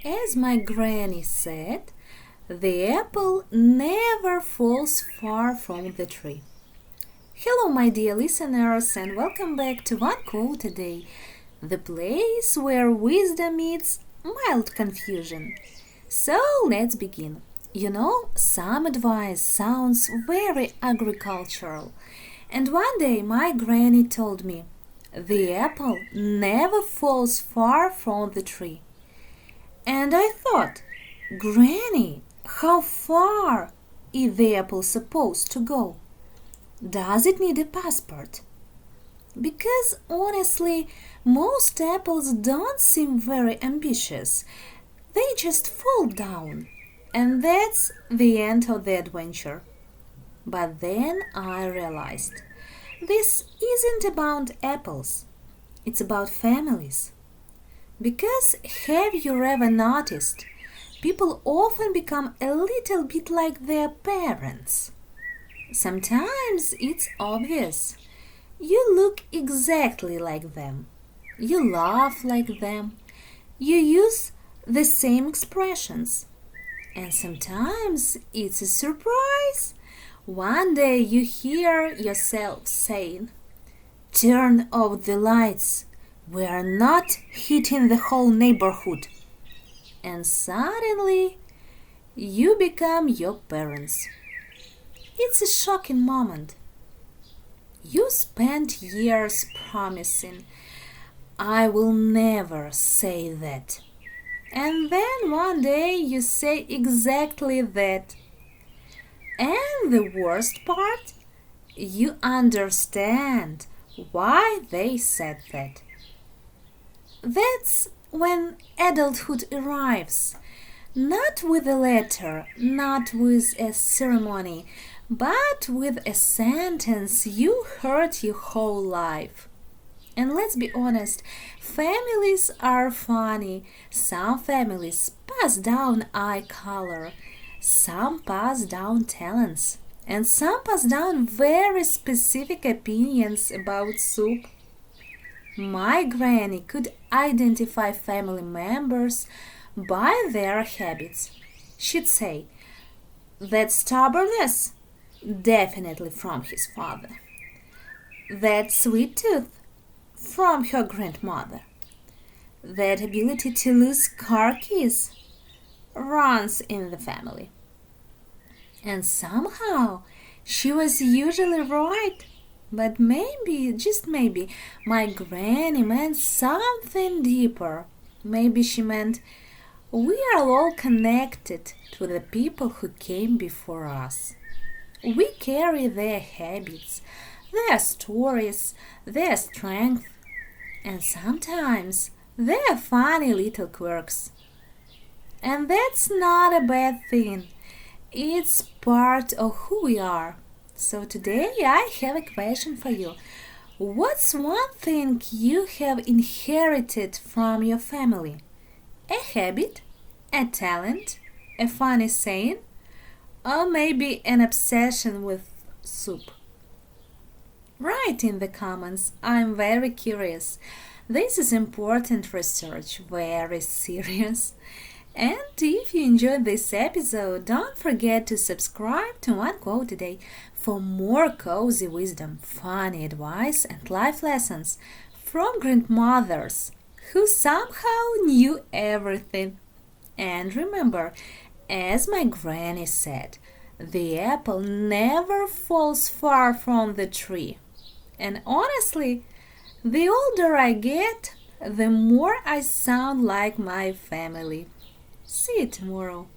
As my granny said, the apple never falls far from the tree. Hello, my dear listeners, and welcome back to One Quote a Day, the place where wisdom meets mild confusion. So let's begin. Some advice sounds very agricultural, and one day my granny told me, the apple never falls far from the tree. And I thought, Granny, how far is the apple supposed to go? Does it need a passport? Because honestly, most apples don't seem very ambitious. They just fall down. And that's the end of the adventure. But then I realized this isn't about apples, it's about families. Because have you ever noticed people often become a little bit like their parents? Sometimes it's obvious. You look exactly like them. You laugh like them. You use the same expressions. And sometimes it's a surprise. One day you hear yourself saying, "Turn off the lights. We are not heating the whole neighborhood." And suddenly you become your parents. It's a shocking moment. You spent years promising, "I will never say that." And then one day you say exactly that. And the worst part, you understand why they said that. That's when adulthood arrives. Not with a letter, not with a ceremony, but with a sentence you heard your whole life. And let's be honest, families are funny. Some families pass down eye color, some pass down talents, and some pass down very specific opinions about soup. My granny could identify family members by their habits. She'd say, "That stubbornness? Definitely from his father. That sweet tooth? From her grandmother. That ability to lose car keys? Runs in the family." And somehow she was usually right. But maybe, just maybe, my granny meant something deeper. Maybe she meant we are all connected to the people who came before us. We carry their habits, their stories, their strength, and sometimes their funny little quirks. And that's not a bad thing. It's part of who we are. So today I have a question for you. What's one thing you have inherited from your family? A habit? A talent? A funny saying? Or maybe an obsession with soup? Write in the comments. I'm very curious. This is important research, very serious. And if you enjoyed this episode, don't forget to subscribe to One Quote a Day for more cozy wisdom, funny advice, and life lessons from grandmothers who somehow knew everything. And remember, as my granny said, the apple never falls far from the tree. And honestly, the older I get, the more I sound like my family. See you tomorrow.